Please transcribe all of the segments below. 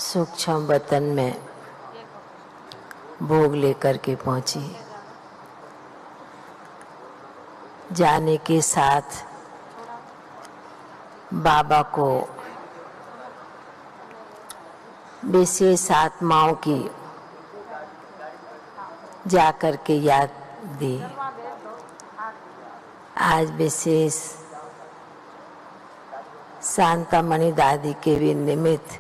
सूक्ष्म वतन में भोग लेकर के पहुंची। जाने के साथ बाबा को विशेष आत्माओं की जाकर के याद दी। आज विशेष शांतामणि दादी के भी निमित्त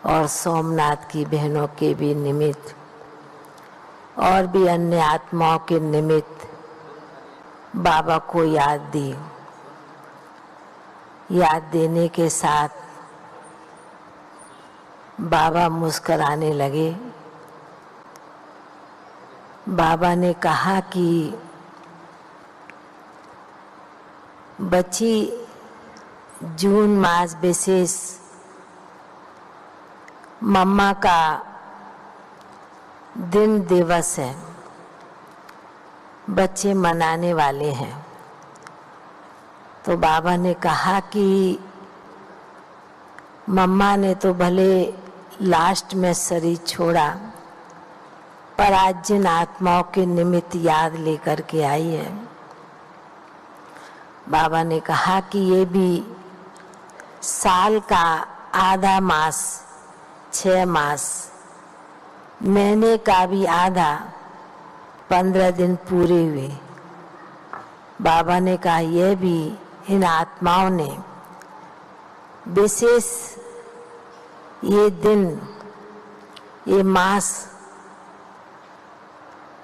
और सोमनाथ की बहनों के भी निमित्त और भी अन्य आत्माओं के निमित्त बाबा को याद दी। याद देने के साथ बाबा मुस्कुराने लगे। बाबा ने कहा कि बच्ची, जून मास विशेष मम्मा का दिन दिवस है, बच्चे मनाने वाले हैं। तो बाबा ने कहा कि मम्मा ने तो भले लास्ट में शरीर छोड़ा, पर आज जिन आत्माओं के निमित्त याद लेकर के आई है, बाबा ने कहा कि ये भी साल का आधा मास, 6 मास, महीने का भी आधा, 15 दिन पूरे हुए। बाबा ने कहा यह भी इन आत्माओं ने विशेष ये दिन, ये मास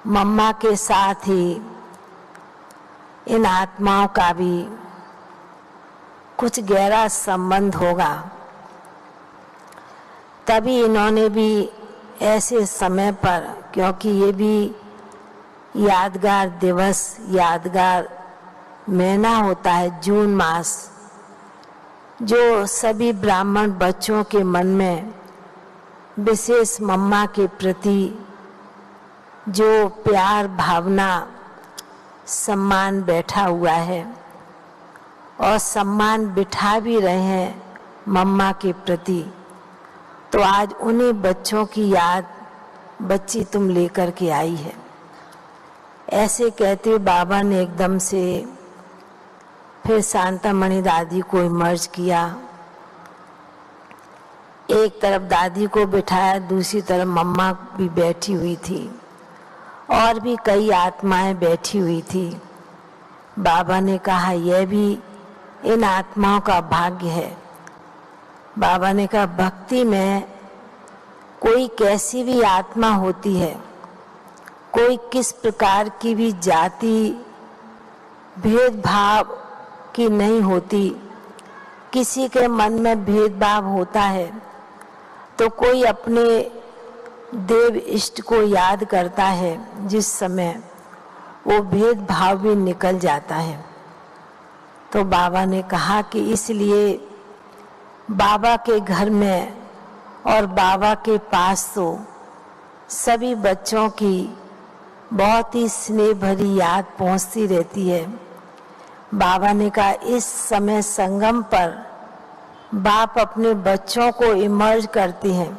मम्मा के साथ ही इन आत्माओं का भी कुछ गहरा संबंध होगा। तभी इन्होंने भी ऐसे समय पर, क्योंकि ये भी यादगार दिवस, यादगार महीना होता है जून मास, जो सभी ब्राह्मण बच्चों के मन में विशेष मम्मा के प्रति जो प्यार, भावना, सम्मान बैठा हुआ है और सम्मान बिठा भी रहे हैं मम्मा के प्रति। तो आज उन्हीं बच्चों की याद बच्ची तुम लेकर के आई है। ऐसे कहते बाबा ने एकदम से फिर शांतामणि दादी को इमर्ज किया। एक तरफ दादी को बिठाया, दूसरी तरफ मम्मा भी बैठी हुई थी और भी कई आत्माएं बैठी हुई थी। बाबा ने कहा यह भी इन आत्माओं का भाग्य है। बाबा ने कहा भक्ति में कोई कैसी भी आत्मा होती है, कोई किस प्रकार की भी जाति भेदभाव की नहीं होती। किसी के मन में भेदभाव होता है तो कोई अपने देव इष्ट को याद करता है, जिस समय वो भेदभाव भी निकल जाता है। तो बाबा ने कहा कि इसलिए बाबा के घर में और बाबा के पास तो सभी बच्चों की बहुत ही स्नेह भरी याद पहुंचती रहती है। बाबा ने कहा इस समय संगम पर बाप अपने बच्चों को इमर्ज करते हैं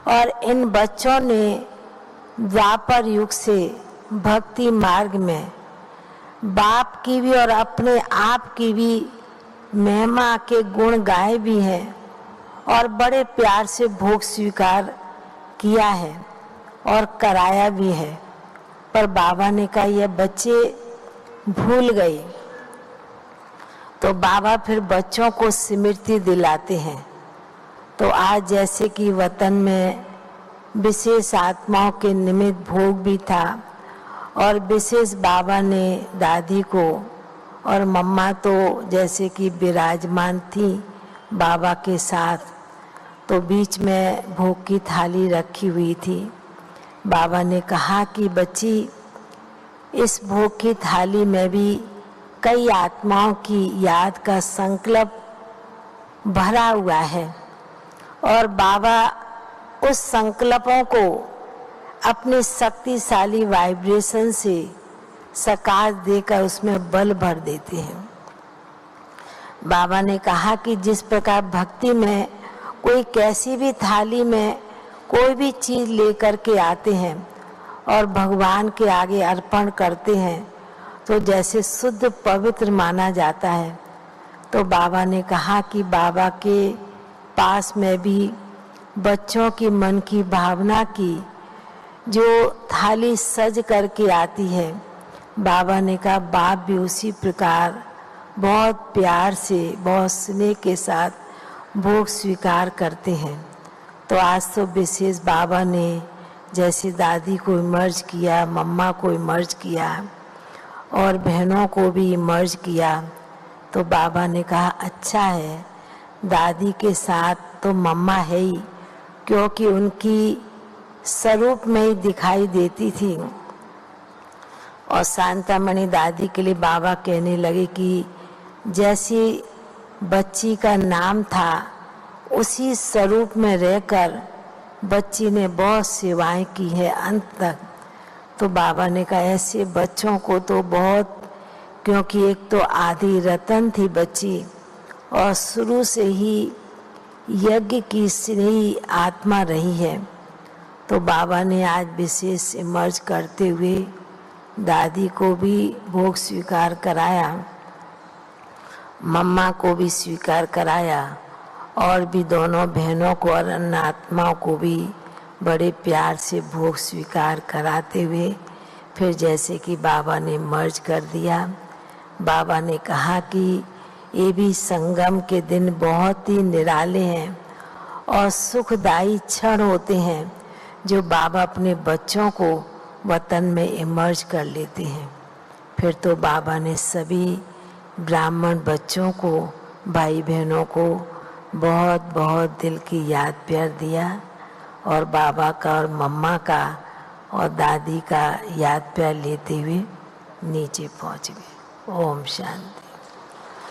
और इन बच्चों ने द्वापर युग से भक्ति मार्ग में बाप की भी और अपने आप की भी महिमा के गुण गाए भी हैं और बड़े प्यार से भोग स्वीकार किया है और कराया भी है। पर बाबा ने कहा ये बच्चे भूल गए। तो बाबा फिर बच्चों को स्मृति दिलाते हैं। तो आज जैसे कि वतन में विशेष आत्माओं के निमित्त भोग भी था और विशेष बाबा ने दादी को और मम्मा तो जैसे कि विराजमान थी बाबा के साथ, तो बीच में भोग की थाली रखी हुई थी। बाबा ने कहा कि बच्ची, इस भोग की थाली में भी कई आत्माओं की याद का संकल्प भरा हुआ है और बाबा उस संकल्पों को अपने शक्तिशाली वाइब्रेशन से सकाश देकर उसमें बल भर देते हैं। बाबा ने कहा कि जिस प्रकार भक्ति में कोई कैसी भी थाली में कोई भी चीज लेकर के आते हैं और भगवान के आगे अर्पण करते हैं तो जैसे शुद्ध पवित्र माना जाता है। तो बाबा ने कहा कि बाबा के पास में भी बच्चों की मन की भावना की जो थाली सज करके आती है, बाबा ने कहा बाप भी उसी प्रकार बहुत प्यार से, बहुत स्नेह के साथ भोग स्वीकार करते हैं। तो आज तो विशेष बाबा ने जैसे दादी को इमर्ज किया, मम्मा को इमर्ज किया और बहनों को भी इमर्ज किया। तो बाबा ने कहा अच्छा है, दादी के साथ तो मम्मा है ही, क्योंकि उनकी स्वरूप में ही दिखाई देती थी। और शांतामणि दादी के लिए बाबा कहने लगे कि जैसी बच्ची का नाम था उसी स्वरूप में रहकर बच्ची ने बहुत सेवाएं की है अंत तक। तो बाबा ने कहा ऐसे बच्चों को तो बहुत, क्योंकि एक तो आदि रतन थी बच्ची और शुरू से ही यज्ञ की स्नेही आत्मा रही है। तो बाबा ने आज विशेष इमर्ज करते हुए दादी को भी भोग स्वीकार कराया, मम्मा को भी स्वीकार कराया और भी दोनों बहनों को और अन्य आत्माओं को भी बड़े प्यार से भोग स्वीकार कराते हुए फिर जैसे कि बाबा ने मर्ज कर दिया। बाबा ने कहा कि ये भी संगम के दिन बहुत ही निराले हैं और सुखदायी क्षण होते हैं जो बाबा अपने बच्चों को वतन में इमर्ज कर लेते हैं। फिर तो बाबा ने सभी ब्राह्मण बच्चों को, भाई बहनों को बहुत बहुत दिल की याद प्यार दिया और बाबा का और मम्मा का और दादी का याद प्यार लेते हुए नीचे पहुंच गए। ओम शांति।